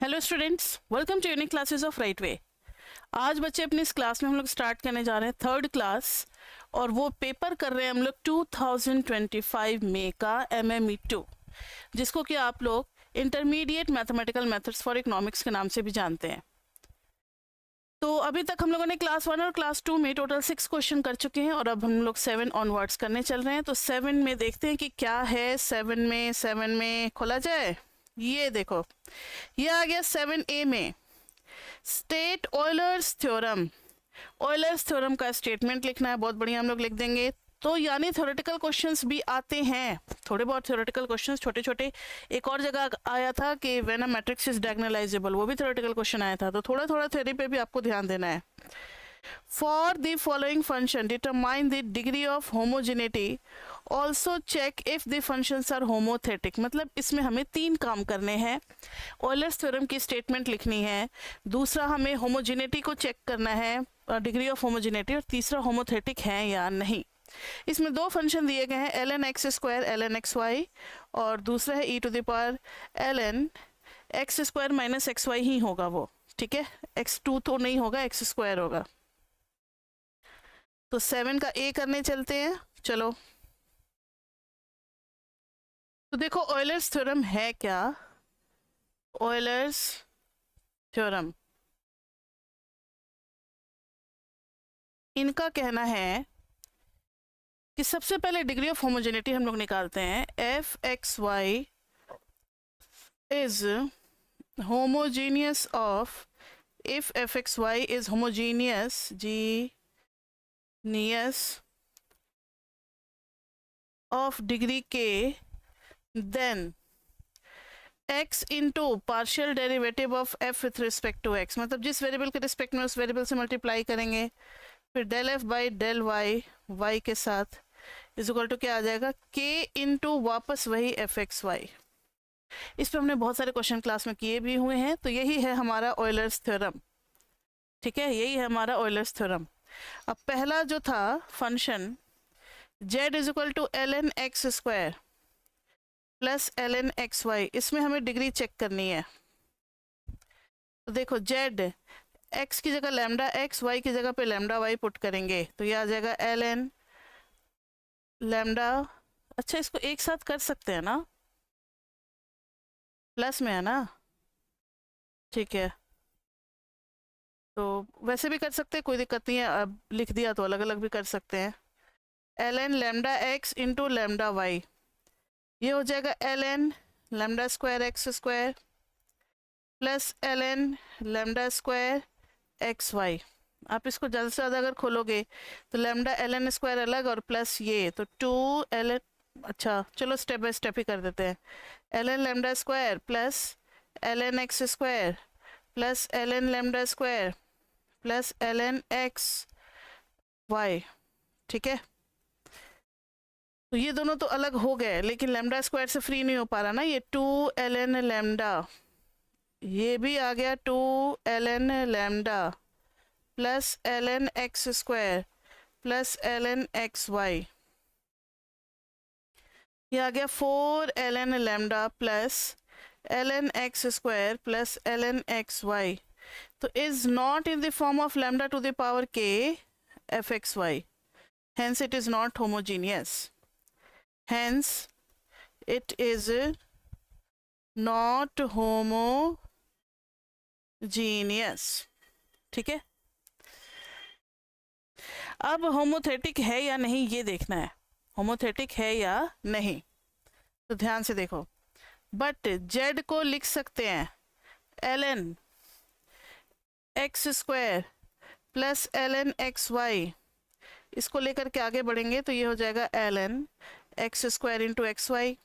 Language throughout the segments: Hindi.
Hello students, welcome to Unique Classes of Right Way. आज बच्चे अपनी इस क्लास में हम लोग स्टार्ट करने जा रहे हैं थर्ड क्लास, और वो पेपर कर रहे हैं हम लोग 2025 में का MME2, जिसको कि आप लोग intermediate mathematical methods for economics के नाम से भी जानते हैं। तो अभी तक हम लोगों ने क्लास 1 और क्लास 2 में टोटल 6 क्वेश्चन कर चुके हैं, और अब हम लोग 7 ऑनवर्ड्स करने चल रहे हैं। तो 7 में देखते हैं कि क्या है। 7 में खोला जाए, ये देखो, ये आ गया 7A में state Euler's theorem. Euler's theorem का स्टेटमेंट लिखना है, बहुत बढ़िया, हम लोग लिख देंगे। तो यानी थ्योरेटिकल क्वेश्चंस भी आते हैं, थोड़े बहुत थ्योरेटिकल क्वेश्चंस छोटे छोटे। एक और जगह आया था कि when a matrix is diagonalisable, वो भी थ्योरेटिकल क्वेश्चन आया था। तो थोड़ा थोड़ा थ्योरी पे भी आपको ध्यान देना है। For the following function, determine the degree of homogeneity. Also check if the functions are homothetic. मतलब इसमें हमें 3 काम करने हैं। ऑयलर्स थ्योरम की स्टेटमेंट लिखनी है, दूसरा हमें होमोजेनिटी को चेक करना है, डिग्री ऑफ होमोजेनिटी, और तीसरा होमोथेटिक है या नहीं। इसमें 2 फंक्शन दिए गए हैं, ln x square ln xy, और दूसरा है e to the power ln x square minus xy ही होगा वो, ठीक है। x2 तो नहीं होगा, x स्क्वायर होगा। तो 7 का ए करने चलते हैं, चलो। तो देखो ऑयलर्स थ्योरम है क्या। ऑयलर्स थ्योरम, इनका कहना है कि सबसे पहले डिग्री ऑफ होमोजेनिटी हम लोग निकालते हैं। F x y is homogeneous of, if f x y is homogeneous of degree k, then x into partial derivative of f with respect to x, मतलब जिस वेरिएबल के रिस्पेक्ट में उस वेरिएबल से मल्टीप्लाई करेंगे, फिर del f by del y y के साथ इज इक्वल टू क्या आ जाएगा, k इंटू वापस वही एफ एक्स वाई। इस पर हमने बहुत सारे क्वेश्चन क्लास में किए भी हुए हैं। तो यही है हमारा ऑयलर्स थ्योरम, ठीक है, यही है हमारा ऑयलर्स थ्योरम। अब पहला जो था function z is equal to ln x square plus ln xy, इसमें हमें डिग्री चेक करनी है। तो देखो z x की जगह लैम्डा x, y की जगह पे लैम्डा y पुट करेंगे, तो ये आ जाएगा ln लैम्डा। अच्छा, इसको एक साथ कर सकते हैं ना, प्लस में है ना, ठीक है। तो वैसे भी कर सकते हैं, कोई दिक्कत नहीं है, अब लिख दिया तो अलग अलग भी कर सकते हैं। ln lambda x into lambda y, ये हो जाएगा ln lambda square x square plus ln lambda square x y. आप इसको ज़्यादा से ज़्यादा अगर खोलोगे तो लैम्डा ln स्क्वायर अलग और प्लस ये, तो 2 ln, अच्छा चलो स्टेप बाय स्टेप ही कर देते हैं। ln lambda square plus ln x square plus ln lambda square plus ln x y, ठीक है। तो ये दोनों तो अलग हो गए, लेकिन लैम्डा स्क्वायर से फ्री नहीं हो पा रहा ना, ये 2 ln लैम्डा, ये भी आ गया 2 ln lambda plus ln x square plus ln x y, ये आ गया 4 ln lambda plus ln x square plus ln x y. तो is not in the form of lambda to the power k f x y, hence it is not homogeneous, hence it is not homogeneous, ठीक है। अब होमोथेटिक है या नहीं ये देखना है, होमोथेटिक है या नहीं। तो ध्यान से देखो, बट z को लिख सकते हैं ln x square plus ln x y, इसको लेकर के आगे बढ़ेंगे तो ये हो जाएगा ln x square into x y,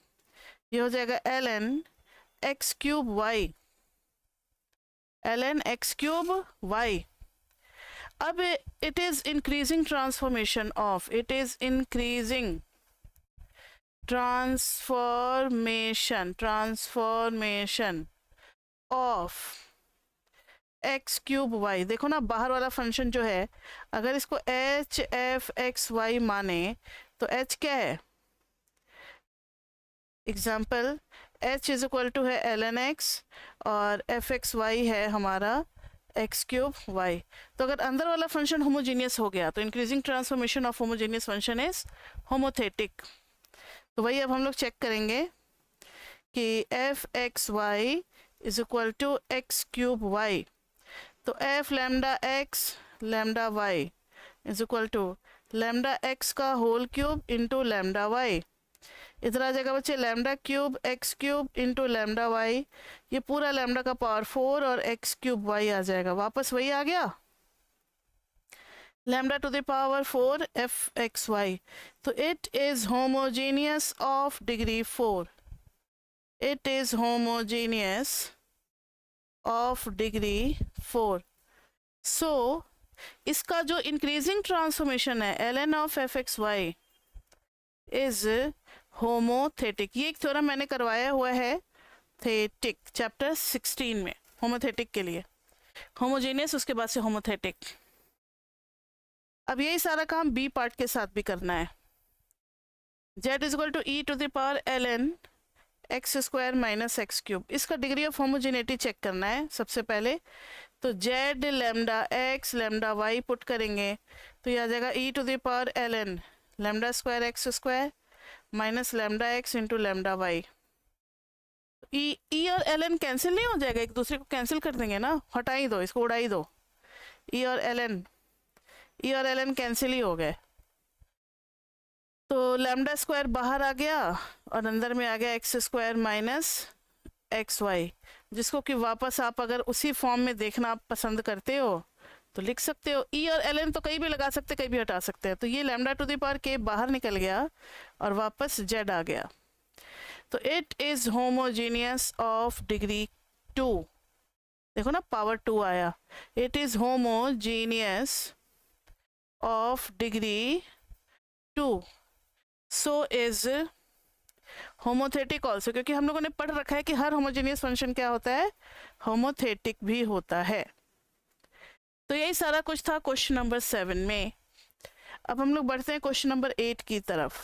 ये हो जाएगा ln x cube y, ln x cube y. अब it is increasing transformation of, it is increasing transformation of x cube y. देखो ना, बाहर वाला फंक्शन जो है, अगर इसको एच एफ एक्स वाई माने तो एच क्या है, example h is equal to है ln x और एफ एक्स वाई है हमारा एक्स क्यूब वाई। तो अगर अंदर वाला फंक्शन होमोजीनियस हो गया तो increasing transformation of homogeneous function is homothetic. तो वही अब हम लोग चेक करेंगे कि f x y is equal to x cube y. तो f lambda x lambda y is equal to lambda x का whole cube into lambda y. इधर आ जाएगा बच्चे lambda cube x cube into lambda y, ये पूरा लैम्डा का पावर 4 और एक्स क्यूब वाई आ जाएगा, वापस वही आ गया lambda to the power 4 f x y. तो it is homogeneous of degree 4, it is homogeneous of degree 4। So इसका जो इंक्रीजिंग ट्रांसफॉर्मेशन है ln of f x y is homothetic. ये एक थ्योरम मैंने करवाया हुआ है थेटिक चैप्टर 16 में, होमोथेटिक के लिए होमोजेनियस, उसके बाद से होमोथेटिक। अब यही सारा काम बी पार्ट के साथ भी करना है। z is equal to e to the power ln x square minus x cube, इसका डिग्री ऑफ होमोजेनिटी चेक करना है सबसे पहले। तो z lambda x lambda y put करेंगे तो ये आ जाएगा e to the power ln lambda square x square minus lambda x into lambda y. E और ln कैंसिल नहीं हो जाएगा, एक दूसरे को कैंसिल कर देंगे ना, हटा ही दो, इसको उड़ा ही दो। ई और ln कैंसिल ही हो गए, तो लैम्डा स्क्वायर बाहर आ गया और अंदर में आ गया x square minus x y, जिसको कि वापस आप अगर उसी फॉर्म में देखना आप पसंद करते हो तो लिख सकते हो। ई और ln तो कहीं भी लगा सकते, कहीं भी हटा सकते हैं। तो ये लैम्डा टू द पावर के बाहर निकल गया और वापस z आ गया। तो it is homogeneous of degree 2, देखो ना पावर 2 आया, it is homogeneous of degree 2। So is homothetic also, क्योंकि हम लोगों ने पढ़ रखा है कि हर होमोजेनियस फंक्शन क्या होता है, होमोथेटिक भी होता है। तो यही सारा कुछ था क्वेश्चन नंबर 7 में। अब हम लोग बढ़ते हैं क्वेश्चन नंबर 8 की तरफ।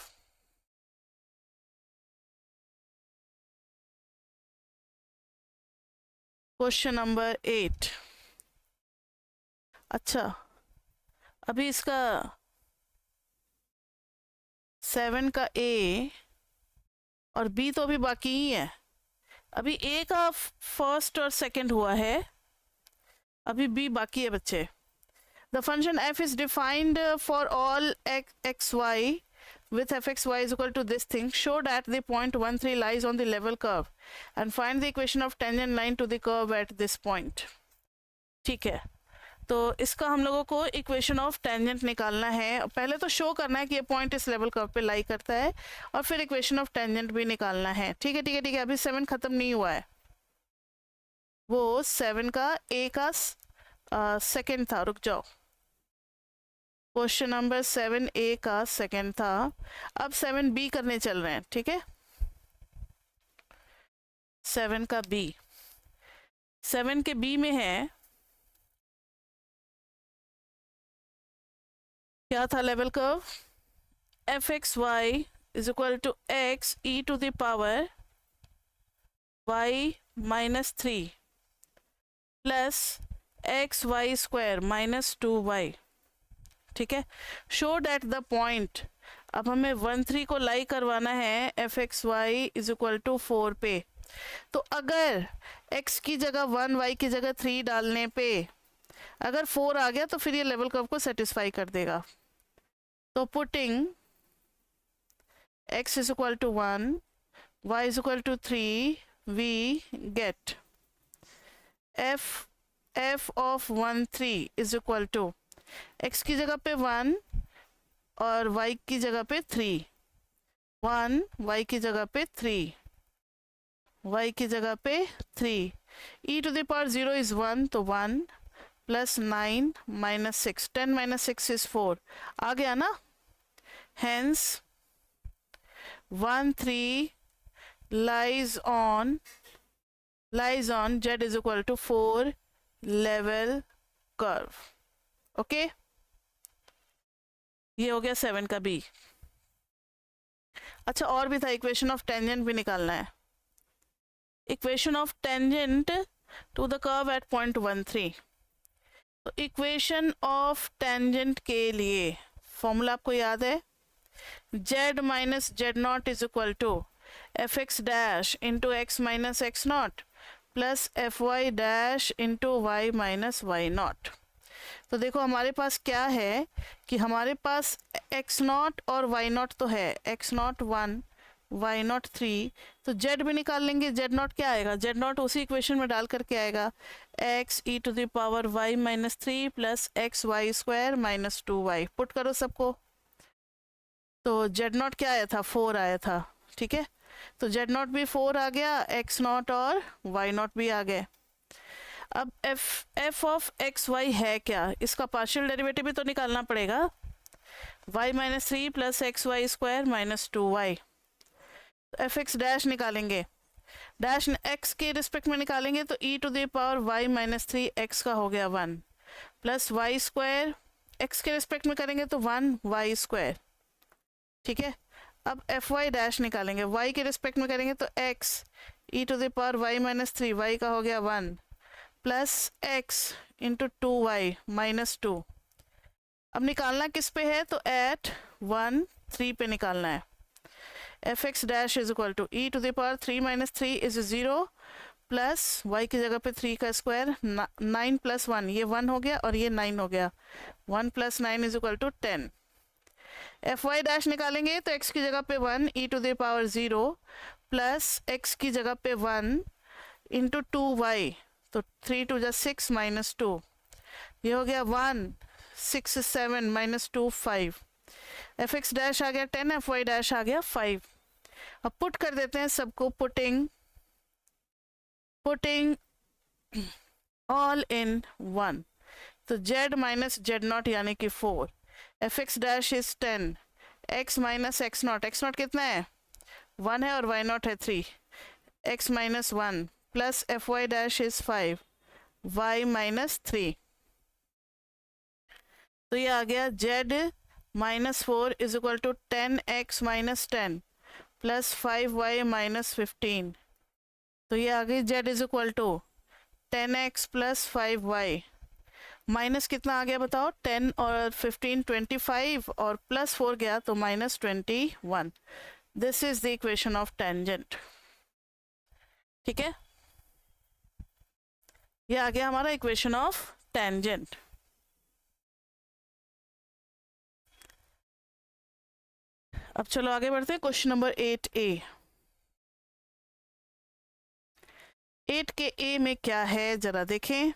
क्वेश्चन नंबर 8, अच्छा अभी इसका 7 का ए और बी तो अभी बाकी ही है। अभी ए का फर्स्ट और सेकंड हुआ है, अभी बी बाकी है बच्चे। The function f is defined for all x y with fxy is equal to this thing. Show that the point 1 3 lies on the level curve and find the equation of tangent line to the curve at this point. ठीक है, तो इसका हम लोगों को इक्वेशन ऑफ टेंजेंट निकालना है। पहले तो शो करना है कि ये पॉइंट इस लेवल कर्व पे लाई करता है और फिर इक्वेशन ऑफ टेंजेंट भी निकालना है। ठीक है ठीक है ठीक है, अभी 7 खत्म नहीं हुआ है, वो 7 का ए का सेकेंड था, रुक जाओ, क्वेश्चन नंबर 7 ए का सेकेंड था। अब 7 बी करने चल रहे हैं, ठीक है। 7 का बी, 7 के बी में है, क्या था level curve, f x y is equal to x e to the power y minus 3 plus x y square minus 2y। ठीक है, शो डैट द पॉइंट, अब हमें 1 3 को लाई करवाना है f x y is equal to 4 पे। तो अगर x की जगह 1 y की जगह 3 डालने पे अगर 4 आ गया तो फिर ये लेवल कर्व को सेटिस्फाई कर देगा। तो putting x is equal to 1 y is equal to 3 we get f of 1 3 is equal to x की जगह पे 1 और y की जगह पे 3, 1 y की जगह पे 3, y की जगह पे 3, e to the power 0 is 1 तो 1 प्लस 9 माइनस 6, 10 माइनस 6 इज 4 आ गया ना। Hence 1 3 lies on z is equal to 4 level curve। Okay, ये हो गया 7 का बी। अच्छा और भी था, इक्वेशन ऑफ टेंजेंट भी निकालना है। Equation of tangent to the curve at point 1 3। तो इक्वेशन ऑफ टेंजेंट के लिए फॉर्मूला आपको याद है, z minus z not is equal to f x dash into x minus x not plus f y dash into y minus y not. तो देखो हमारे पास क्या है कि हमारे पास एक्स नॉट और वाई नॉट तो है, एक्स नॉट 1 वाई नॉट 3, तो जेड भी निकाल लेंगे। जेड नॉट क्या आएगा, जेड नॉट उसी इक्वेशन में डाल करके आएगा x e to the power y minus 3 plus x y square minus 2y। Put करो सबको, तो जेड नॉट क्या आया था, 4 आया था। ठीक है, तो जेड नॉट भी 4 आ गया, एक्स नॉट और वाई नॉट भी आ गए। अब एफ ऑफ एक्स वाई है क्या, इसका पार्शियल डेरिवेटिव भी तो निकालना पड़ेगा। Y minus 3 plus x y square minus 2y। F x dash निकालेंगे, डैश एक्स के रिस्पेक्ट में निकालेंगे तो e to the power y minus 3 x का हो गया 1 प्लस वाई स्क्वायर, एक्स के रिस्पेक्ट में करेंगे तो 1 वाई स्क्वायर। ठीक है, अब एफ वाई डैश निकालेंगे, वाई के रिस्पेक्ट में करेंगे तो x e to the power y minus 3 Y का हो गया 1 plus x into 2y minus 2। अब निकालना किस पे है, तो एट 1 3 पे निकालना है। F x dash is equal to e to the power 3 minus 3 is 0 plus y की जगह पे 3 का स्क्वायर 9 प्लस 1, ये 1 हो गया और ये 9 हो गया, 1 plus 9 is equal to 10। F y dash निकालेंगे तो एक्स की जगह पे 1 e to the power 0 plus x की जगह पे 1 इंटू 2y, तो 3 2 6 माइनस 2, ये हो गया 1 6 7 माइनस 2 5। एफ एक्स डैश आ गया 10, एफ वाई डैश आ गया 5। अब पुट कर देते हैं सबको, पुटिंग ऑल इन 1, तो z माइनस जेड नॉट यानी कि 4, f x dash is 10, x minus x not, x not कितना है 1 है और y नॉट है 3, x minus 1 plus f y dash is 5 y minus 3। तो ये आ गया z minus 4 is equal to 10x minus 10 plus 5y minus 15। तो ये आ गई z is equal to 10x plus 5y minus कितना आ गया बताओ, 10 और 15 25 और प्लस 4 गया तो minus 21। This is the equation of tangent. ठीक है, ये आ गया हमारा इक्वेशन ऑफ टेंजेंट। अब चलो आगे बढ़ते हैं, क्वेश्चन नंबर 8A। 8 के A में क्या है जरा देखें।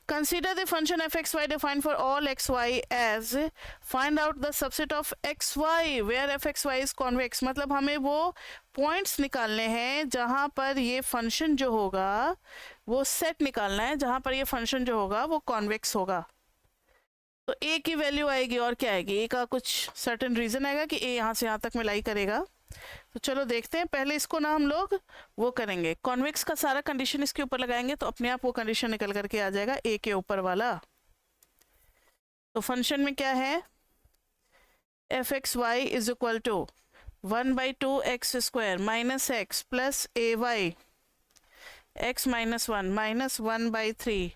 Consider the function f x y defined for all x y as find out the subset of x y where f x y is convex. मतलब हमें वो पॉइंट्स निकालने हैं जहां पर ये फंक्शन जो होगा वो सेट निकालना है, जहां पर ये फंक्शन जो होगा वो कॉन्वेक्स होगा। तो ए की वैल्यू आएगी और क्या आएगी, ए का कुछ सर्टेन रीजन आएगा कि ए यहाँ से यहाँ तक में लाई करेगा। तो चलो देखते हैं, पहले इसको ना हम लोग वो करेंगे, कॉन्वेक्स का सारा कंडीशन इसके ऊपर लगाएंगे तो अपने आप वो कंडीशन निकल करके आ जाएगा ए के ऊपर वाला। तो फंक्शन में क्या है, f x y is equal to 1/2 x square minus x plus a y x minus 1 minus 1/3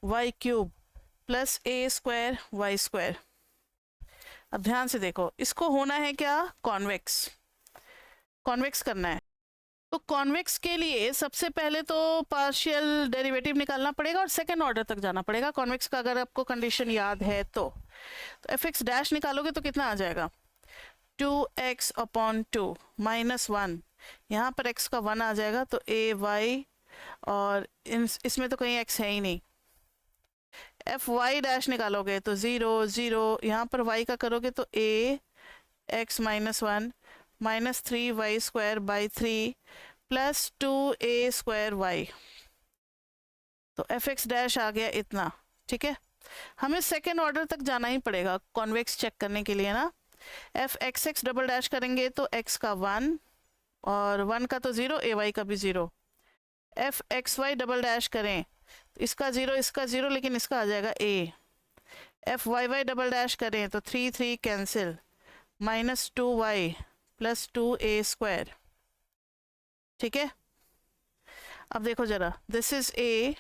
y cube plus a square y square. अब ध्यान से देखो, इसको होना है क्या, कॉन्वेक्स, कॉन्वेक्स करना है। तो कॉन्वेक्स के लिए सबसे पहले तो पार्शियल डेरिवेटिव निकालना पड़ेगा और सेकंड ऑर्डर तक जाना पड़ेगा कॉन्वेक्स का, अगर आपको कंडीशन याद है तो एफ एक्स डैश निकालोगे तो कितना आ जाएगा, 2x अपॉन 2 माइनस 1, यहाँ पर x का 1 आ जाएगा तो ए वाई, और इसमें तो कहीं x है ही नहीं। एफ वाई डैश निकालोगे तो 0 0, यहाँ पर y का करोगे तो a x minus 1 minus 3y square by 3 plus 2a square y। तो एफ एक्स डैश आ गया इतना। ठीक है, हमें सेकेंड ऑर्डर तक जाना ही पड़ेगा कॉन्वेक्स चेक करने के लिए ना। F x x double dash करेंगे तो x का 1 और 1 का तो 0, ए वाई का भी 0। F x y double dash करें, इसका 0 इसका 0, लेकिन इसका आ जाएगा a। F y y double dash करें तो 3 3 cancel, minus 2y plus 2a square. ठीक है, अब देखो जरा, this is a,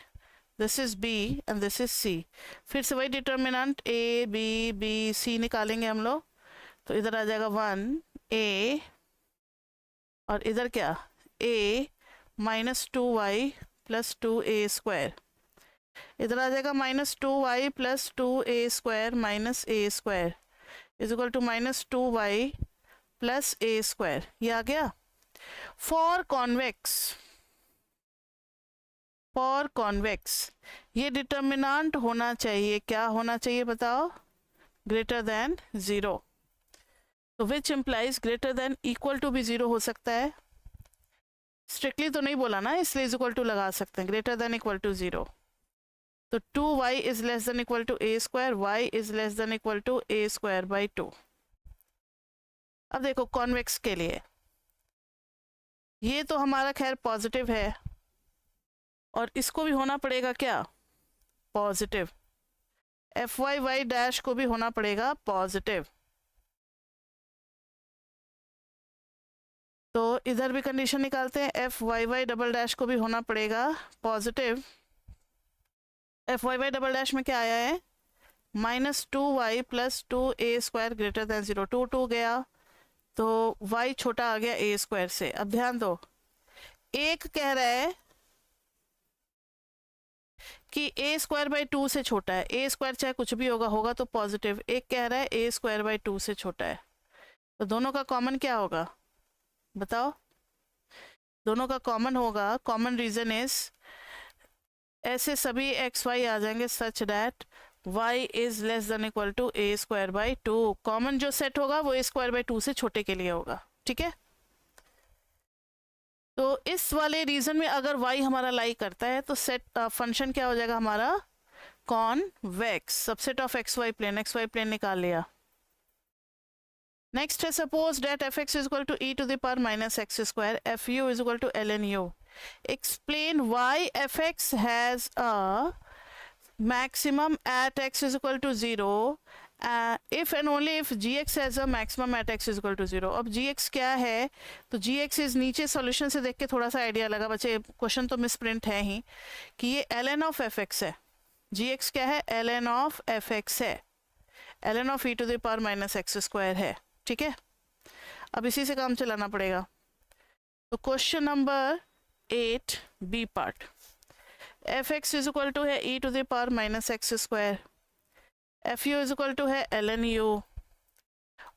this is b and this is c. फिर से वही determinant a b b c निकालेंगे हम लोग। तो इधर आ जाएगा 1 ए और इधर क्या, a minus 2y plus 2a²। इधर आ जाएगा -2y plus 2a² minus a² is equal to -2y plus a²। ये आ गया। फॉर कॉन्वेक्स ये डिटर्मिनेंट होना चाहिए, क्या होना चाहिए बताओ, ग्रेटर देन 0। तो which implies greater than equal to भी 0 हो सकता है, स्ट्रिक्टली तो नहीं बोला ना, इसलिए इज इक्वल टू लगा सकते हैं, ग्रेटर देन इक्वल टू 0। तो 2y is less than equal to a², y is less than equal to a²/2। अब देखो कॉन्वेक्स के लिए ये तो हमारा खैर पॉजिटिव है और इसको भी होना पड़ेगा क्या, पॉजिटिव। FY को भी होना पड़ेगा पॉजिटिव। तो इधर भी कंडीशन निकालते हैं, FY को भी होना पड़ेगा पॉजिटिव। FY में क्या आया है, -2y plus 2a² greater than 0। 2 गया तो y छोटा आ गया a² से। अब ध्यान दो, एक कह रहा है कि a²/2 से छोटा है, a² चाहे कुछ भी होगा तो पॉजिटिव। एक कह रहा है a²/2 से छोटा है। तो दोनों का कॉमन क्या होगा बताओ, दोनों का कॉमन होगा, कॉमन रीजन इज, ऐसे सभी एक्स वाई आ जाएंगे such that y is less than equal to a²/2। Common जो सेट होगा वो a²/2 से छोटे के लिए होगा, ठीक है। तो इस वाले रीजन में अगर y हमारा लाई करता है तो सेट फंक्शन क्या हो जाएगा हमारा, convex, subset of xy plane निकाल लिया। नेक्स्ट है, suppose that fx is equal to e to the power -x², fu is equal to ln u। Explain why fx has a maximum at x is equal to 0 if and only if gx has a maximum at x is equal to 0। अब gx क्या है, तो gx इज, नीचे सॉल्यूशन से देख के थोड़ा सा आइडिया लगा बच्चे, क्वेश्चन तो मिसप्रिंट है ही, कि ये ln ऑफ fx है। gx क्या है, ln ऑफ fx है, ln of e to the power -x² है, ठीक है। अब इसी से काम चलाना पड़ेगा। तो question number 8 B part, fx is equal to है e to the power -x², fu is equal to है ln u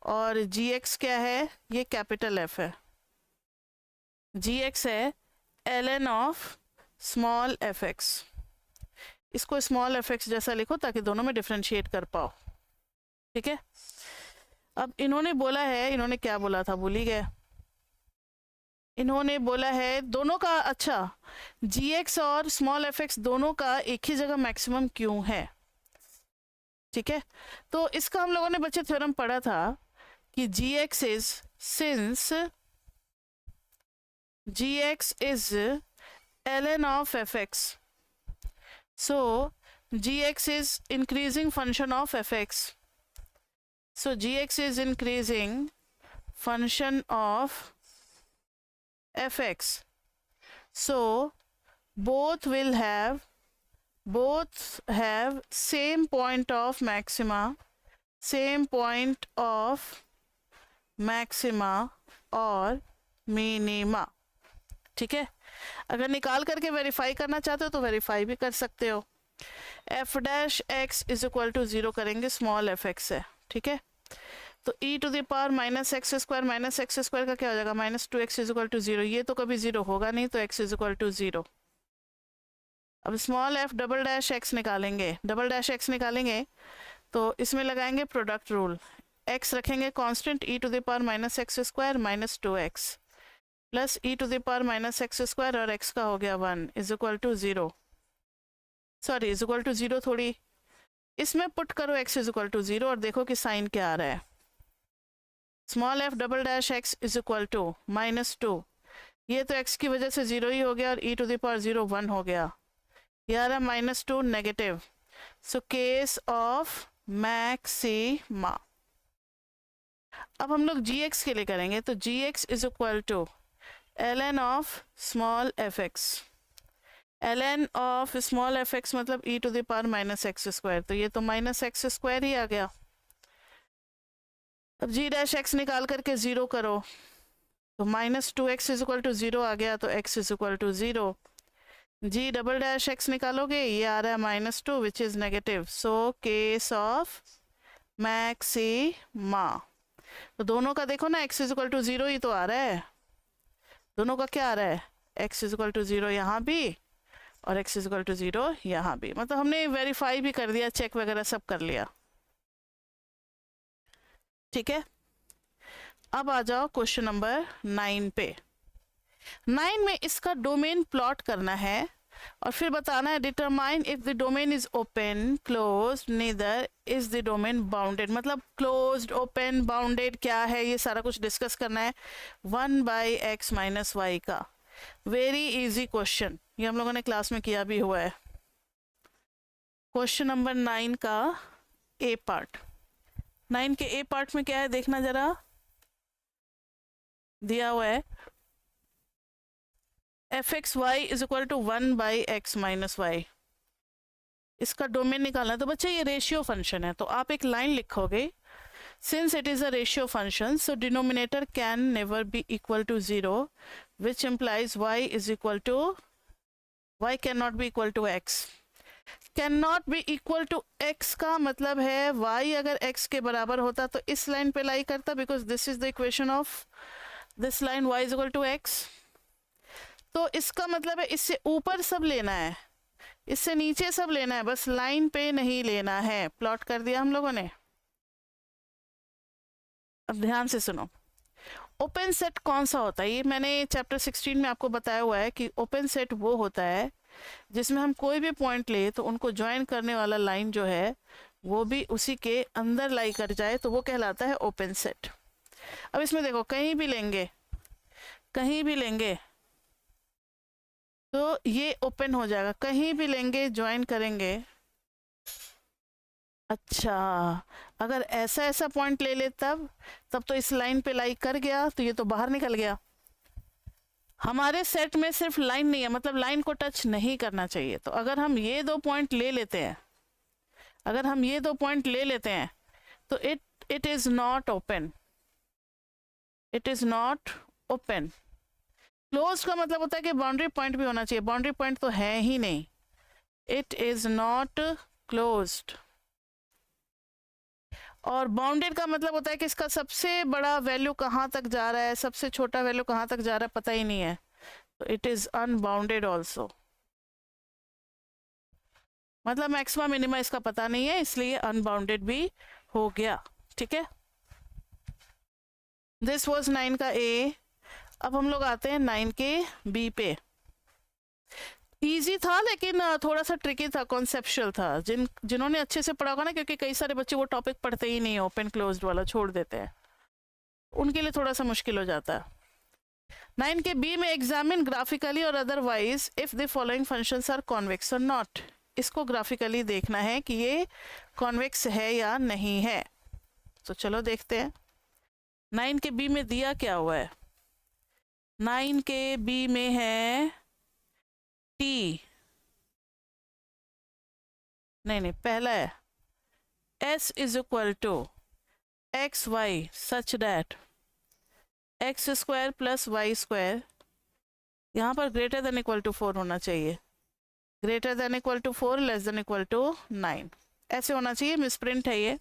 और gx क्या है, ये कैपिटल F है, gx है ln ऑफ स्मॉल fx। इसको स्मॉल fx जैसा लिखो ताकि दोनों में डिफरेंशिएट कर पाओ, ठीक है। अब इन्होंने बोला है, इन्होंने क्या बोला था भूल ही गए, इन्होंने बोला है दोनों का, अच्छा gx और स्मॉल fx दोनों का एक ही जगह मैक्सिमम क्यों है, ठीक है। तो इसका हम लोगों ने बच्चे थ्योरम पढ़ा था कि gx is, since gx is ln of fx, so gx is increasing function of fx, so gx is increasing function of fx, so both have same point of maxima और मिनिमा, ठीक है। अगर निकाल करके वेरीफाई करना चाहते हो तो वेरीफाई भी कर सकते हो। f' इज इक्वल टू 0 करेंगे, स्मॉल fx है, ठीक है। तो e to the power -x² का क्या हो जाएगा, -2x इज इक्वल टू 0। ये तो कभी 0 होगा नहीं, तो x इज इक्वल टू 0। अब स्मॉल f" निकालेंगे तो इसमें लगाएंगे प्रोडक्ट रूल, x रखेंगे constant, e to the power -x² -2x plus e to the power -x² और x का हो गया 1 is equal to 0, sorry is equal to 0 थोड़ी, इसमें पुट करो x इज इक्वल टू 0 और देखो कि साइन क्या आ रहा है। Small f" is equal to -2, ये तो x की वजह से 0 ही हो गया और e टू द पावर 0 1 हो गया, ये आ रहा -2 negative, so case of maxima. अब हम लोग gx के लिए करेंगे, तो gx is equal to ln of small fx, ln of small f x मतलब e to the power minus x square, तो ये तो माइनस एक्स स्क्वायर ही आ गया। अब जी डैश एक्स निकाल करके ज़ीरो करो तो minus two x is equal to zero आ गया, तो x is equal to zero. G double dash x निकालोगे, ये आ रहा है minus two which is negative, so case of maxima. तो दोनों का देखो ना, x is equal to zero ही तो आ रहा है, दोनों का क्या आ रहा है, x is equal to zero यहाँ भी और x is equal to zero यहाँ भी, मतलब हमने वेरीफाई भी कर दिया, चेक वगैरह सब कर लिया। ठीक है, अब आ जाओ क्वेश्चन नंबर 9 पे। 9 में इसका डोमेन प्लॉट करना है और फिर बताना है determine if the domain is open, closed, neither is the domain bounded. मतलब क्लोज्ड, ओपन, बाउंडेड क्या है, ये सारा कुछ डिस्कस करना है 1/x माइनस वाई का। वेरी इजी क्वेश्चन, ये हम लोगों ने क्लास में किया भी हुआ है। क्वेश्चन नंबर 9 का ए पार्ट। 9 के ए पार्ट में क्या है देखना जरा, दिया हुआ है f x y is equal to 1/x minus y. इसका डोमेन निकालना है। तो बच्चे ये रेशियो फंक्शन है, तो आप एक लाइन लिखोगे, since it is a ratio function so denominator can never be equal to zero which implies y is equal to, y can not be equal to x। Can not be equal to x का मतलब है y अगर x के बराबर होता तो इस लाइन पे लाई करता, because this is the equation of this line y is equal to x। तो इसका मतलब है इससे ऊपर सब लेना है, इससे नीचे सब लेना है, बस लाइन पे नहीं लेना है। प्लॉट कर दिया हम लोगों ने। अब ध्यान से सुनो, ओपन सेट कौन सा होता है, ये मैंने चैप्टर 16 में आपको बताया हुआ है कि ओपन सेट वो होता है जिसमें हम कोई भी पॉइंट ले तो उनको ज्वाइन करने वाला लाइन जो है वो भी उसी के अंदर लाई कर जाए, तो वो कहलाता है ओपन सेट। अब इसमें देखो, कहीं भी लेंगे, कहीं भी लेंगे तो ये ओपन हो जाएगा, कहीं भी लेंगे ज्वाइन करेंगे। अच्छा, अगर ऐसा ऐसा पॉइंट ले ले तब तो इस लाइन पे लाई कर गया तो ये तो बाहर निकल गया। हमारे सेट में सिर्फ लाइन नहीं है, मतलब लाइन को टच नहीं करना चाहिए। तो अगर हम ये दो पॉइंट ले लेते हैं, अगर हम ये दो पॉइंट ले लेते हैं तो it is not open, it is not open. Close का मतलब होता है कि बाउंड्री पॉइंट भी होना चाहिए, बाउंड्री पॉइंट तो है ही नहीं, इट इज नॉट क्लोज्ड। और बाउंडेड का मतलब होता है कि इसका सबसे बड़ा वैल्यू कहाँ तक जा रहा है, सबसे छोटा वैल्यू कहाँ तक जा रहा है पता ही नहीं है, तो इट इज अनबाउंडेड ऑल्सो। मतलब मैक्सिमम मिनिमा इसका पता नहीं है, इसलिए अनबाउंडेड भी हो गया। ठीक है, दिस वाज 9 का ए। अब हम लोग आते हैं 9 के बी पे। इजी था लेकिन थोड़ा सा ट्रिकी था, कॉन्सेप्चुअल था। जिन्होंने अच्छे से पढ़ा होगा ना, क्योंकि कई सारे बच्चे वो टॉपिक पढ़ते ही नहीं है, ओपन क्लोज्ड वाला छोड़ देते हैं, उनके लिए थोड़ा सा मुश्किल हो जाता है। 9 के बी में एग्जामिन ग्राफिकली और otherwise if the following functions are convex और नॉट। इसको ग्राफिकली देखना है कि ये कॉन्वेक्स है या नहीं है। तो चलो देखते हैं 9 के बी में दिया क्या हुआ है। 9 के बी में है t, नहीं पहला है s is equal to x y such that x square plus y square, यहाँ पर ग्रेटर देन इक्वल टू 4 होना चाहिए, greater than equal to 4 less than equal to 9, ऐसे होना चाहिए। मिसप्रिंट है ये।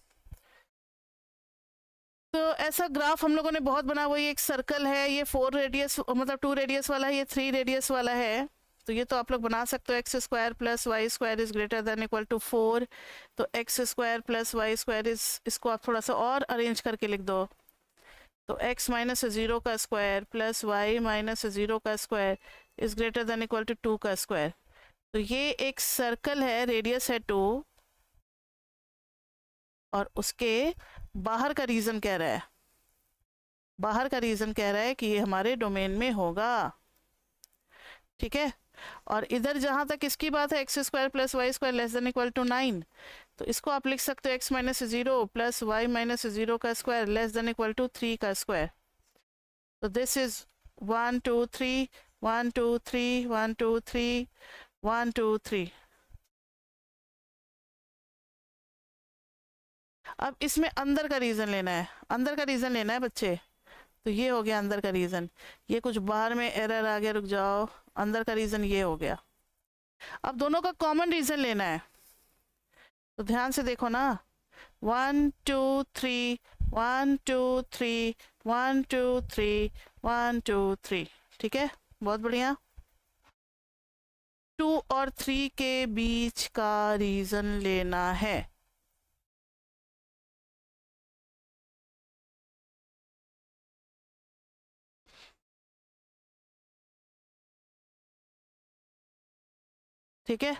तो ऐसा ग्राफ हम लोगों ने बहुत बना हुआ है। ये एक सर्कल है, ये 4 रेडियस मतलब 2 रेडियस वाला है, ये 3 रेडियस वाला है। तो ये तो आप लोग बना सकते हो, x square plus y square is greater than equal to 4, तो x square plus y square is, इसको आप थोड़ा सा और अरेंज करके लिख दो, तो x माइनस 0 का स्क्वायर प्लस वाई माइनस 0 का square is greater than equal to 2 का स्क्वायर। तो ये एक सर्कल है, रेडियस है 2 और उसके बाहर का रीजन कह रहा है, बाहर का रीजन कह रहा है कि ये हमारे डोमेन में होगा। ठीक है, और इधर जहां तक इसकी बात है x square plus y square less than equal to 9, तो इसको आप लिख सकते हो x minus 0 plus y minus 0 का square less than equal to 3 का स्क्वायर। तो दिस इज 1 2 3 1 2 3 1 2 3 1 2 3। अब इसमें अंदर का रीजन लेना है, अंदर का रीजन लेना है बच्चे। तो ये हो गया अंदर का रीजन। ये कुछ बाहर में एरर आ गया, रुक जाओ। अंदर का रीजन ये हो गया। अब दोनों का कॉमन रीजन लेना है, तो ध्यान से देखो ना। 1 2 3 1 2 3 1 2 3 1 2 3। ठीक है, बहुत बढ़िया। 2 और 3 के बीच का रीजन लेना है। ठीक है,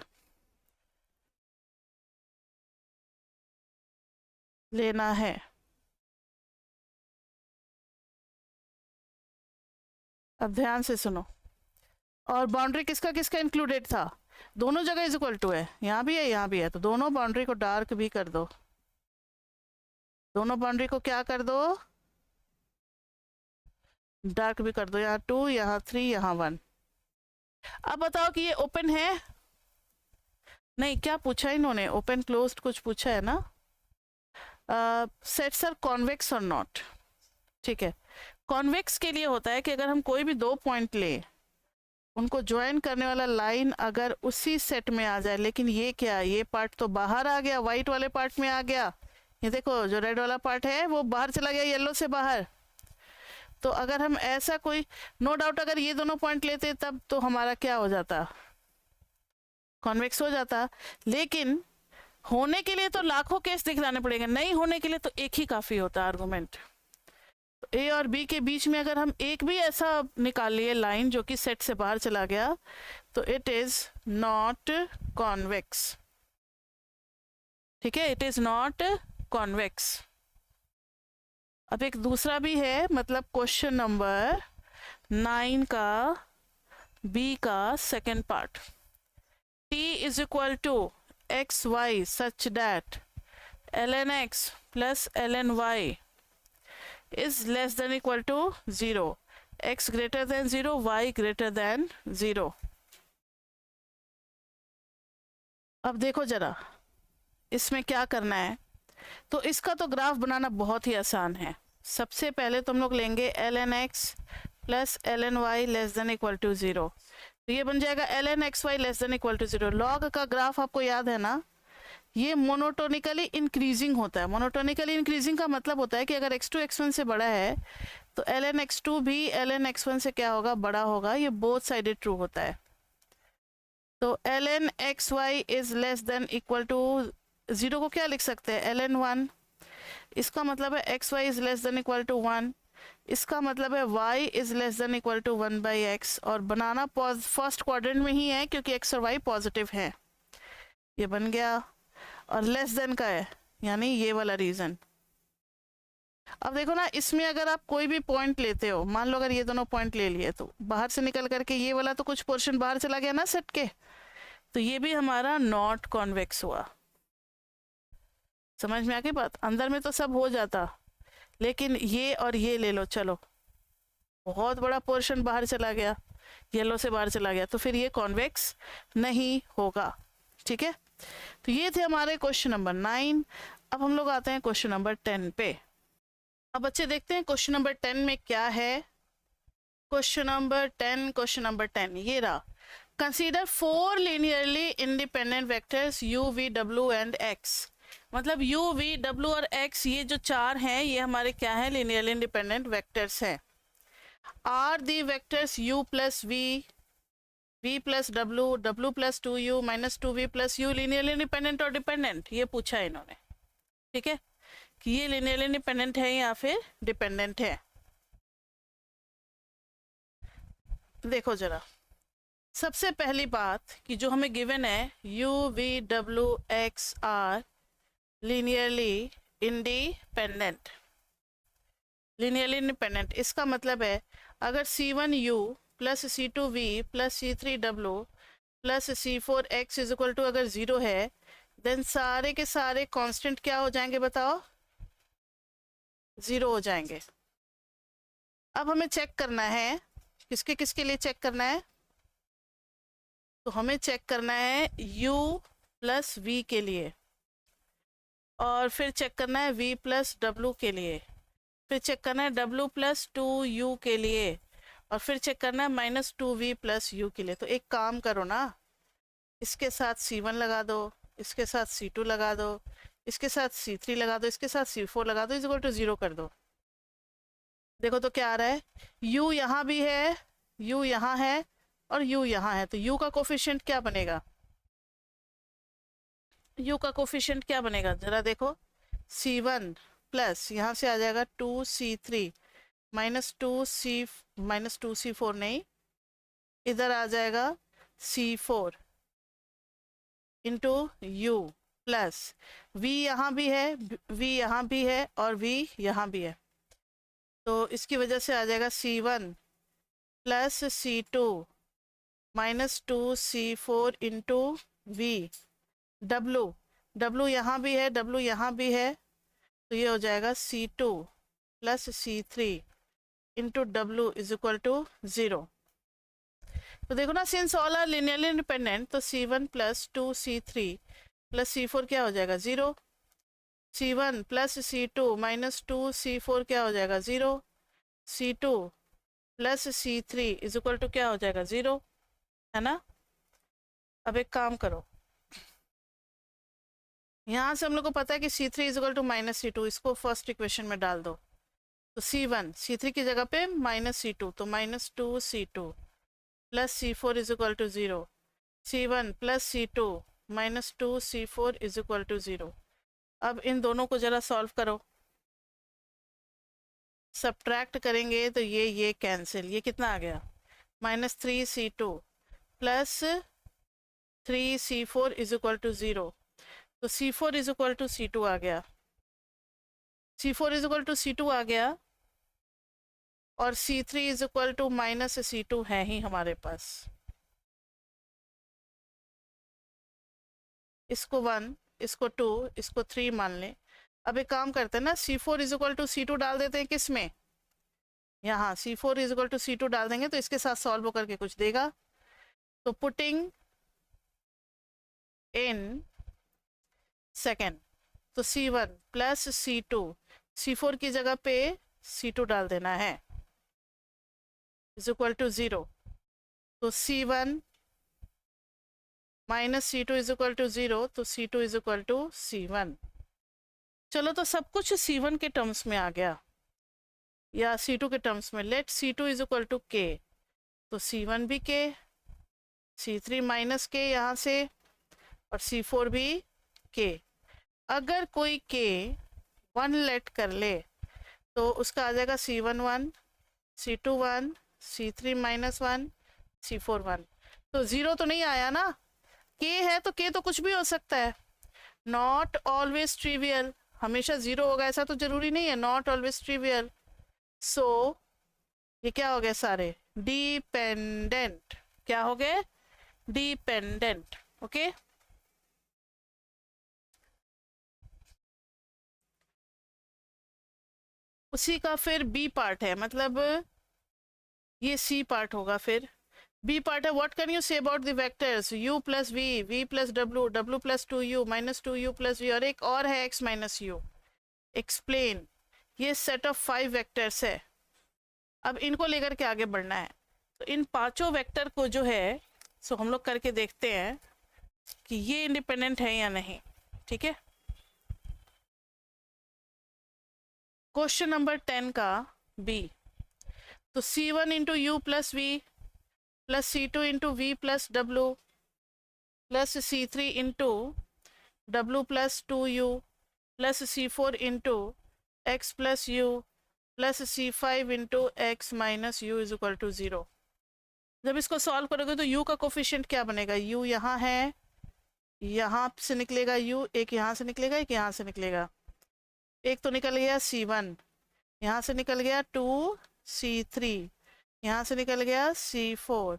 लेना है। अब ध्यान से सुनो। और बाउंड्री किसका किसका इंक्लूडेड था? दोनों जगह इज इक्वल टू है, यहाँ भी है यहाँ भी है, तो दोनों बाउंड्री को डार्क भी कर दो। दोनों बाउंड्री को क्या कर दो? डार्क भी कर दो। यहाँ 2, यहाँ 3, यहाँ 1। अब बताओ कि ये ओपन है? नहीं, क्या पूछा इन्होंने? ओपन क्लोज्ड कुछ पूछा है ना? सेट्स आर कॉन्वेक्स और नॉट। ठीक है, कॉन्वेक्स के लिए होता है कि अगर हम कोई भी दो पॉइंट ले, उनको ज्वाइन करने वाला लाइन अगर उसी सेट में आ जाए, लेकिन ये क्या, ये पार्ट तो बाहर आ गया, वाइट वाले पार्ट में आ गया। ये देखो, जो रेड वाला पार्ट है वो बाहर चला गया, येलो से बाहर। तो अगर हम ऐसा कोई, नो डाउट अगर ये दोनों पॉइंट लेते तब तो हमारा क्या हो जाता? कॉन्वेक्स हो जाता। लेकिन होने के लिए तो लाखों केस दिखलाने पड़ेंगे, नहीं होने के लिए तो एक ही काफी होता आर्गुमेंट। ए और बी के बीच में अगर हम एक भी ऐसा निकाल लिए लाइन जो कि सेट से बाहर चला गया, तो इट इज नॉट कॉन्वेक्स। ठीक है, इट इज नॉट कॉन्वेक्स। अब एक दूसरा भी है, मतलब क्वेश्चन नंबर 9 का बी का second part. t is equal to x y such that ln x plus ln y is less than equal to 0, x greater than 0, y greater than 0। अब देखो जरा इसमें क्या करना है। तो इसका तो ग्राफ बनाना बहुत ही आसान है। सबसे पहले तुम लोग लेंगे ln x plus ln y less than equal to 0। तो ये बन जाएगा ln x y less than equal to 0। Log का ग्राफ आपको याद है ना, ये मोनोटोनिकली इंक्रीजिंग होता है। मोनोटोनिकली इंक्रीजिंग का मतलब होता है कि अगर x2 x1 से बड़ा है तो ln x2 भी ln x1 से क्या होगा? बड़ा होगा। ये बोथ साइडेड ट्रू होता है। तो ln x y is less than equal to 0 को क्या लिख सकते हैं? ln 1। इसका मतलब है x y is less than equal to 1। इसका मतलब है y is less than equal to 1/x। और बनाना फर्स्ट क्वाड्रेंट में ही है क्योंकि x और y पॉजिटिव है। ये बन गया। और लेस देन का है, यानी ये वाला रीजन। अब देखो ना, इसमें अगर आप कोई भी पॉइंट लेते हो, मान लो अगर ये दोनों पॉइंट ले लिए, तो बाहर से निकल करके ये वाला तो कुछ पोर्शन बाहर चला गया ना सेट के, तो ये भी हमारा नॉट कॉन्वेक्स हुआ। समझ में आ गई बात? अंदर में तो सब हो जाता, लेकिन ये और ये ले लो, चलो बहुत बड़ा पोर्शन बाहर चला गया, येलो से बाहर चला गया, तो फिर ये कॉन्वेक्स नहीं होगा। ठीक है, तो ये थे हमारे क्वेश्चन नंबर 9। अब हम लोग आते हैं क्वेश्चन नंबर 10 पे। अब बच्चे देखते हैं क्वेश्चन नंबर 10 में क्या है। क्वेश्चन नंबर 10 ये रहा। Consider 4 linearly independent vectors u v w and x। मतलब u v w और x, ये जो चार हैं, ये हमारे क्या है? लीनियरली इंडिपेंडेंट वेक्टर्स हैं। Are the vectors u plus v, v plus w, w plus 2u minus 2v plus u linearly independent और डिपेंडेंट? ये पूछा है इन्होंने। ठीक है, कि ये लीनियरली इंडिपेंडेंट है या फिर डिपेंडेंट है। देखो जरा, सबसे पहली बात कि जो हमें गिवन है u v w x are linearly independent. Linearly independent इसका मतलब है अगर c1u plus c2v plus c3w plus c4x is equal to अगर 0 है, देन सारे के सारे कांस्टेंट क्या हो जाएंगे? बताओ, 0 हो जाएंगे। अब हमें चेक करना है, किसके किसके लिए चेक करना है? तो हमें चेक करना है u प्लस वी के लिए, और फिर चेक करना है v प्लस डब्लू के लिए, फिर चेक करना है w प्लस 2u के लिए, और फिर चेक करना है माइनस 2v प्लस u के लिए। तो एक काम करो ना, इसके साथ C1 लगा दो, इसके साथ C2 लगा दो, इसके साथ C3 लगा दो, इसके साथ C4 लगा दो, इज इक्वल टू 0 कर दो। देखो तो क्या आ रहा है, u यहाँ भी है, u यहाँ है, और u यहाँ है, तो u का कोफिशिएंट क्या बनेगा, u का कोफिशिएंट क्या बनेगा जरा देखो, C1 प्लस यहाँ से आ जाएगा 2C3 माइनस 2C4 नहीं, इधर आ जाएगा C4 into u plus v यहाँ भी है, v यहाँ भी है, और v यहाँ भी है, तो इसकी वजह से आ जाएगा C1 plus C2 minus 2C4 into v, w यहाँ भी है, w यहाँ भी है, तो ये हो जाएगा C2 प्लस C3 इंटू डब्लू इज इक्वल टू 0। तो देखो ना, since all are linearly independent, तो C1 plus 2C3 plus C4 क्या हो जाएगा 0, C1 plus C2 minus 2C4 क्या हो जाएगा 0, C2 plus C3 is equal to क्या हो जाएगा 0, है ना। अब एक काम करो, यहाँ से हम लोग को पता है कि C3 is equal to minus C2, इसको फर्स्ट इक्वेशन में डाल दो, तो C3 की जगह पे माइनस C2, तो minus 2C2 plus C4 is equal to 0, C1 plus C2 minus 2C4 is equal to 0। अब इन दोनों को जरा सॉल्व करो, सब्ट्रैक्ट करेंगे तो ये कैंसिल, ये कितना आ गया minus 3C2 plus 3C4 is equal to 0, तो C4 is equal to C2 आ गया, C4 is equal to C2 आ गया, और C3 is equal to minus C2 है ही हमारे पास, इसको 1, इसको 2, इसको 3 मान लें। अब एक काम करते हैं ना, C4 is equal to C2 डाल देते हैं, किस में, यहाँ C4 is equal to C2 डाल देंगे तो इसके साथ सॉल्व होकर के कुछ देगा, तो पुटिंग इन सेकेंड, तो C1 प्लस C2, C4 की जगह पे C2 डाल देना है, इज इक्वल टू 0, तो C1 minus C2 is equal to 0, तो C2 is equal to C1। चलो तो सब कुछ C1 के टर्म्स में आ गया या C2 के टर्म्स में, let C2 is equal to K, तो C1 भी K, C3 माइनस K यहाँ से, और C4 भी K। अगर कोई K 1 लेट कर ले तो उसका आ जाएगा C1 1, C2 1, C3 minus 1, C4 1, तो 0 तो नहीं आया ना, K है तो K तो कुछ भी हो सकता है, नॉट ऑलवेज ट्रिवियल, हमेशा 0 होगा ऐसा तो जरूरी नहीं है, नॉट ऑलवेज ट्रिवियल। सो ये क्या हो गए सारे डिपेंडेंट, क्या हो गए डिपेंडेंट, ओके। उसी का फिर बी पार्ट है, मतलब ये सी पार्ट होगा, फिर बी पार्ट है, what can you say about the vectors u plus v plus w, w plus 2u minus 2u plus v, और एक और है x माइनस u, एक्सप्लेन। ये सेट ऑफ 5 वेक्टर्स है, अब इनको लेकर के आगे बढ़ना है, तो इन पांचों वेक्टर को जो है सो हम लोग करके देखते हैं कि ये इंडिपेंडेंट है या नहीं, ठीक है। क्वेश्चन नंबर 10 का बी, तो C1 into u plus v plus C2 into v plus डब्लू प्लस C3 इंटू डब्लू plus 2u plus C4 into x plus u plus C5 into x minus u is equal to 0। जब इसको सॉल्व करोगे तो u का कोफिशिएंट क्या बनेगा, u यहाँ है, यहाँ से निकलेगा u, एक यहाँ से निकलेगा, एक यहाँ से निकलेगा, एक तो निकल गया C1, यहाँ से निकल गया 2C3, यहाँ से निकल गया C4,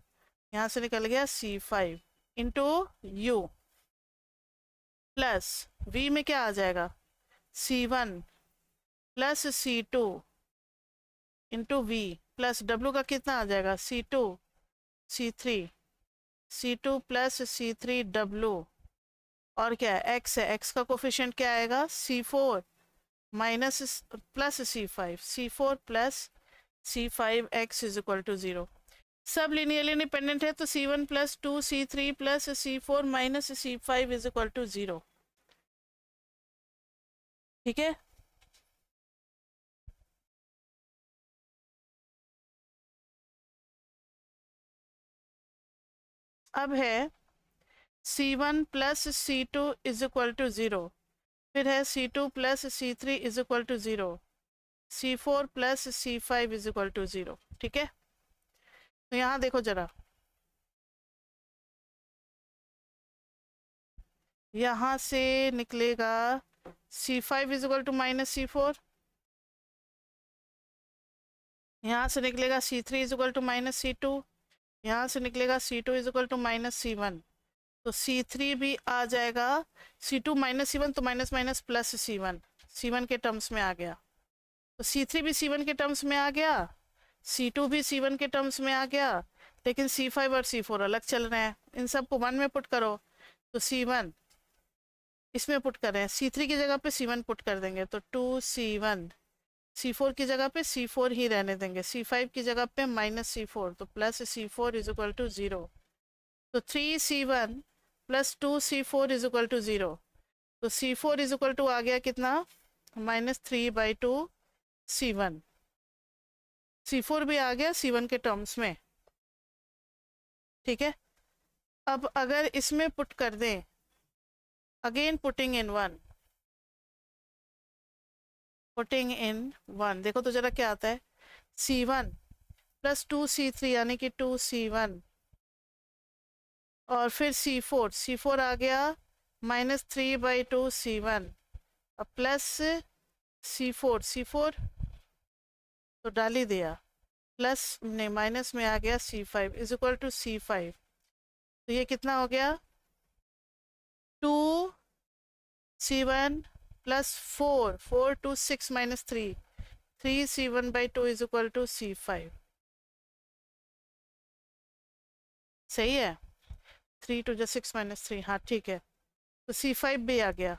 यहाँ से निकल गया C5 into u plus v में क्या आ जाएगा C1 plus C2 into v plus w का कितना आ जाएगा C2 C3 C2 plus C3W, और क्या है, x है, x का कोफिशिएंट क्या आएगा, C4 minus plus C4 plus C5 x is equal to 0। सब लीनियरली इंडिपेंडेंट है, तो C1 plus 2 C3 plus C4 minus C5 is equal to 0। ठीक है, अब है C1 plus C2 is equal to 0, फिर है C2 plus C3 is equal to 0, C4 plus C5 is equal to 0। ठीक है, तो यहाँ देखो जरा, यहाँ से निकलेगा C5 is equal to minus C4, यहाँ से निकलेगा C3 is equal to minus C2, यहाँ से निकलेगा C2 is equal to minus C1, तो C3 भी आ जाएगा, C2 माइनस C1 तो minus minus plus C1, C1 के टर्म्स में आ गया, तो C3 भी C1 के टर्म्स में आ गया, C2 भी C1 के टर्म्स में आ गया, लेकिन C5 और C4 अलग चल रहे हैं। इन सब को 1 में पुट करो, तो C1 इसमें पुट कर रहे हैं, C3 की जगह पे C1 पुट कर देंगे, तो 2C1, C4 की जगह पे C4 ही रहने देंगे, C5 की जगह पे माइनस C4, तो plus C4 is equal to 0, तो 3C1 plus 2C4 is equal to 0, तो C4 इज इक्वल टू आ गया कितना, माइनस 3/2 C1, C4 भी आ गया C1 के टर्म्स में। ठीक है, अब अगर इसमें पुट कर दें, again putting in 1, putting in 1, देखो तो जरा क्या आता है, C1 प्लस 2C3 यानी कि 2C1, और फिर C4 आ गया माइनस 3/2 C1, अब प्लस C4 तो डाल ही दिया, प्लस नहीं माइनस में आ गया C5 is equal to C5, तो ये कितना हो गया, 2C1 plus 4 2 6 minus 3C1/2 is equal to C5। सही है, 3 2 6 माइनस 3, हाँ ठीक है, तो C5 भी आ गया।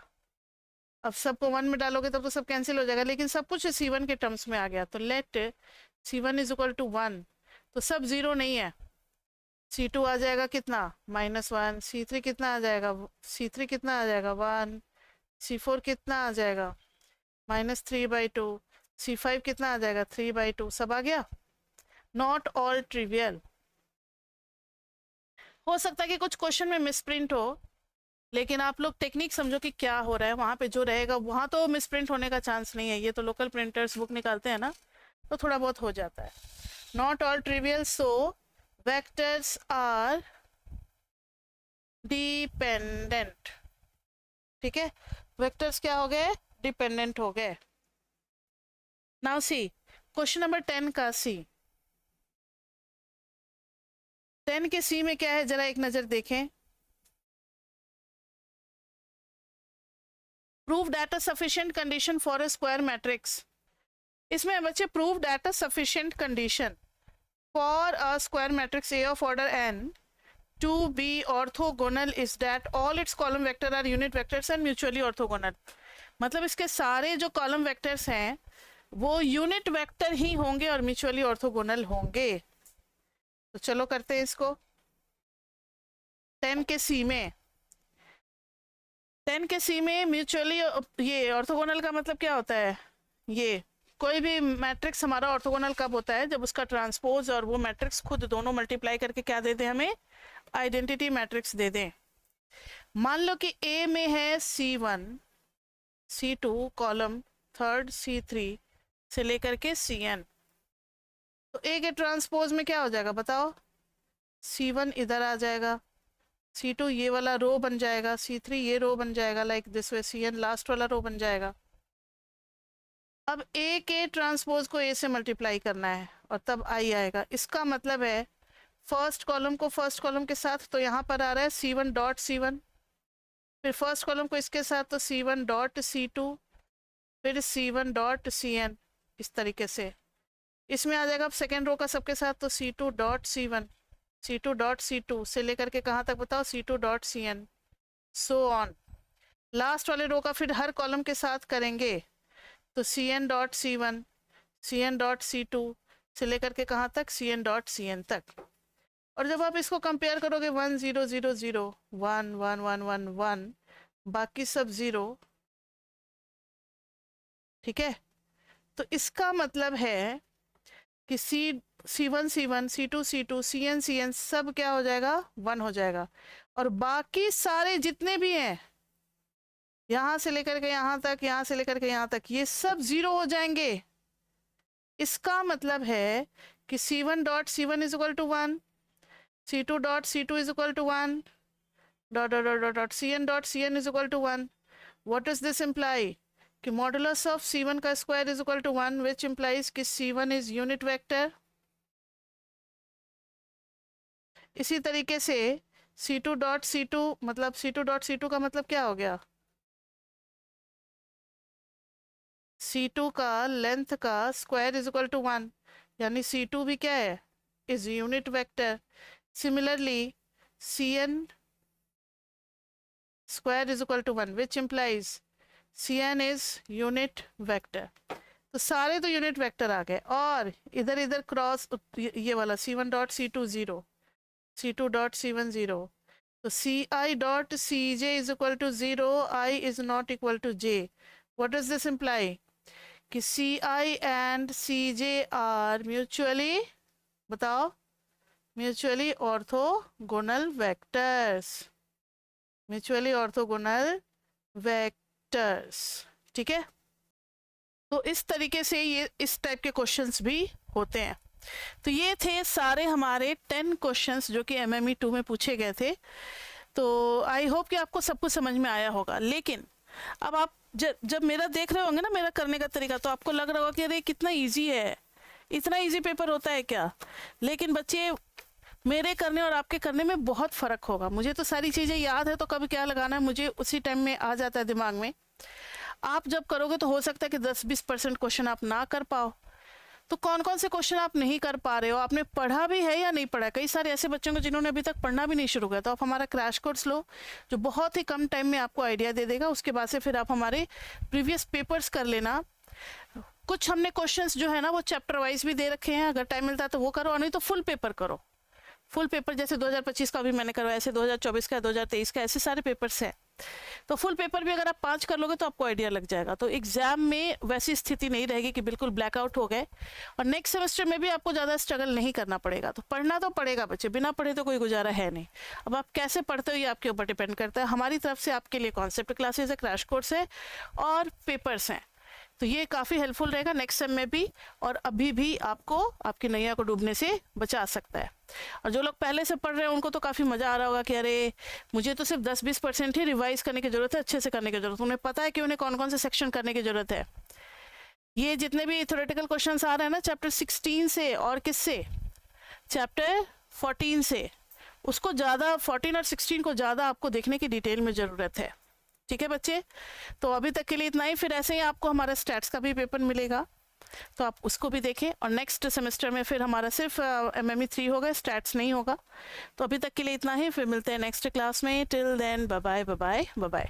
अब सबको 1 में डालोगे तब तो सब कैंसिल हो जाएगा, लेकिन सब कुछ C1 के टर्म्स में आ गया, तो late C1 is equal to 1, तो सब 0 नहीं है, C2 आ जाएगा कितना, -1, C3 कितना आ जाएगा, C3 कितना आ जाएगा 1, C4 कितना आ जाएगा -3/2, C5 कितना आ जाएगा 3/2, सब आ गया। नॉट ऑल ट्रिवियल, हो सकता है कि कुछ क्वेश्चन में मिसप्रिंट हो, लेकिन आप लोग टेक्निक समझो कि क्या हो रहा है, वहाँ पे जो रहेगा वहाँ तो मिसप्रिंट होने का चांस नहीं है, ये तो लोकल प्रिंटर्स बुक निकालते हैं ना, तो थोड़ा बहुत हो जाता है। Not all trivial, so vectors are dependent. ठीक है, वेक्टर्स क्या हो गए, डिपेंडेंट हो गए। नाउ सी क्वेश्चन नंबर 10 का सी, 10 के सी में क्या है, जरा एक नजर देखें। Prove that a sufficient condition for a square matrix, इसमें बच्चे prove that a sufficient condition for a square matrix A of order n to be orthogonal is that all its column vector are unit vectors and mutually orthogonal। मतलब इसके सारे जो कॉलम वेक्टर्स हैं वो यूनिट वेक्टर ही होंगे और म्यूचुअली ऑर्थोगोनल होंगे। तो चलो करते हैं इसको। 10 के सी में, 10 के सी में म्यूचुअली ये ऑर्थोगोनल का मतलब क्या होता है, ये कोई भी मैट्रिक्स हमारा ऑर्थोगोनल कब होता है, जब उसका ट्रांसपोज और वो मैट्रिक्स खुद दोनों मल्टीप्लाई करके क्या दे दें, हमें आइडेंटिटी मैट्रिक्स दे दें। मान लो कि ए में है C1 C2 column third C3 से लेकर के Cn, तो ए के ट्रांसपोज में क्या हो जाएगा बताओ, C1 इधर आ जाएगा, C2 ये वाला रो बन जाएगा, C3 ये रो बन जाएगा, like this way, Cn last वाला रो बन जाएगा। अब ए के ट्रांसपोज को ए से मल्टीप्लाई करना है और तब आई आएगा, इसका मतलब है फर्स्ट कॉलम को फर्स्ट कॉलम के साथ, तो यहाँ पर आ रहा है C1 डॉट C1, फिर फर्स्ट कॉलम को इसके साथ तो C1 डॉट C2, फिर C1 डॉट Cn, इस तरीके से इसमें आ जाएगा। अब सेकेंड रो का सबके साथ तो C2 dot C1, C2 dot C2 से लेकर के कहाँ तक बताओ, C2 dot CN, so on. Last वाले रो का फिर हर कॉलम के साथ करेंगे, तो CN dot C1, CN dot C2 से लेकर के कहाँ तक, CN डॉट CN तक। और जब आप इसको कंपेयर करोगे 1 0 0 0 1 1 1 1 1, बाकी सब 0, ठीक है। तो इसका मतलब है कि C1 C1, C2 C2, CN CN सब क्या हो जाएगा, 1 हो जाएगा। और बाकी सारे जितने भी हैं, यहां से लेकर के यहां तक, यहां से लेकर के यहां तक, ये सब 0 हो जाएंगे। इसका मतलब है कि C1 dot C1 is equal to 1, C2 dot C2 is equal to 1, dot dot dot dot CN dot CN is equal to 1। What does this imply कि मॉडुलस ऑफ C1 का square is equal to 1, which implies कि C1 इज यूनिट वेक्टर। इसी तरीके से C2 डॉट C2 मतलब C2 डॉट C2 का मतलब क्या हो गया, C2 का लेंथ का स्क्वायर इज इक्वल टू 1, यानी C2 भी क्या है, is unit vector. Similarly CN square is equal to 1, which implies CN is unit vector. तो सारे तो यूनिट वेक्टर आ गए, और इधर इधर क्रॉस, ये वाला C1 dot C2 0, C2 dot C1 0, तो CI dot CJ is equal to 0, I is not equal to J। What does this imply कि CI and CJ are mutually, बताओ, mutually orthogonal vectors, mutually orthogonal vectors, ठीक है। तो इस तरीके से ये इस टाइप के क्वेश्चंस भी होते हैं। तो ये थे सारे हमारे 10 क्वेश्चंस जो कि MME 2 में पूछे गए थे। तो आई होप कि आपको सब कुछ समझ में आया होगा। लेकिन अब आप जब मेरा देख रहे होंगे ना, मेरा करने का तरीका, तो आपको लग रहा होगा कि अरे कितना इजी है, इतना इजी पेपर होता है क्या। लेकिन बच्चे, मेरे करने और आपके करने में बहुत फ़र्क होगा। मुझे तो सारी चीज़ें याद है, तो कभी क्या लगाना है मुझे उसी टाइम में आ जाता है दिमाग में। आप जब करोगे तो हो सकता है कि 10-20% क्वेश्चन आप ना कर पाओ। तो कौन कौन से क्वेश्चन आप नहीं कर पा रहे हो, आपने पढ़ा भी है या नहीं पढ़ा। कई सारे ऐसे बच्चों को जिन्होंने अभी तक पढ़ना भी नहीं शुरू किया, तो आप हमारा क्रैश कोर्स लो, जो बहुत ही कम टाइम में आपको आइडिया दे देगा। उसके बाद से फिर आप हमारे प्रीवियस पेपर्स कर लेना। कुछ हमने क्वेश्चंस जो है ना वो चैप्टर वाइज भी दे रखे हैं, अगर टाइम मिलता है तो वो करो, और नहीं तो फुल पेपर करो। फुल पेपर जैसे 2025 का भी मैंने करवाया, ऐसे 2024 का, 2023 का, ऐसे सारे पेपर्स हैं। तो फुल पेपर भी अगर आप 5 कर लोगे तो आपको आइडिया लग जाएगा। तो एग्जाम में वैसी स्थिति नहीं रहेगी कि बिल्कुल ब्लैकआउट हो गए, और नेक्स्ट सेमेस्टर में भी आपको ज़्यादा स्ट्रगल नहीं करना पड़ेगा। तो पढ़ना तो पड़ेगा बच्चे, बिना पढ़े तो कोई गुजारा है नहीं। अब आप कैसे पढ़ते हो ये आपके ऊपर डिपेंड करता है। हमारी तरफ से आपके लिए कॉन्सेप्ट क्लासेस है, क्रैश कोर्स है और पेपर्स हैं। तो ये काफ़ी हेल्पफुल रहेगा नेक्स्ट सेम में भी, और अभी भी आपको आपकी नैया को डूबने से बचा सकता है। और जो लोग पहले से पढ़ रहे हैं उनको तो काफ़ी मज़ा आ रहा होगा कि अरे मुझे तो सिर्फ 10-20% ही रिवाइज करने की ज़रूरत है, अच्छे से करने की ज़रूरत है। उन्हें पता है कि उन्हें कौन कौन से सेक्शन करने की ज़रूरत है। ये जितने भी थ्योरेटिकल क्वेश्चंस आ रहे हैं ना चैप्टर 16 से, और किससे, चैप्टर 14 से, उसको ज़्यादा 14 और 16 को ज़्यादा आपको देखने की डिटेल में ज़रूरत है। ठीक है बच्चे, तो अभी तक के लिए इतना ही। फिर ऐसे ही आपको हमारा स्टैट्स का भी पेपर मिलेगा, तो आप उसको भी देखें। और नेक्स्ट सेमेस्टर में फिर हमारा सिर्फ MME 3 होगा, स्टैट्स नहीं होगा। तो अभी तक के लिए इतना ही, फिर मिलते हैं नेक्स्ट क्लास में। Till then bye bye bye bye bye.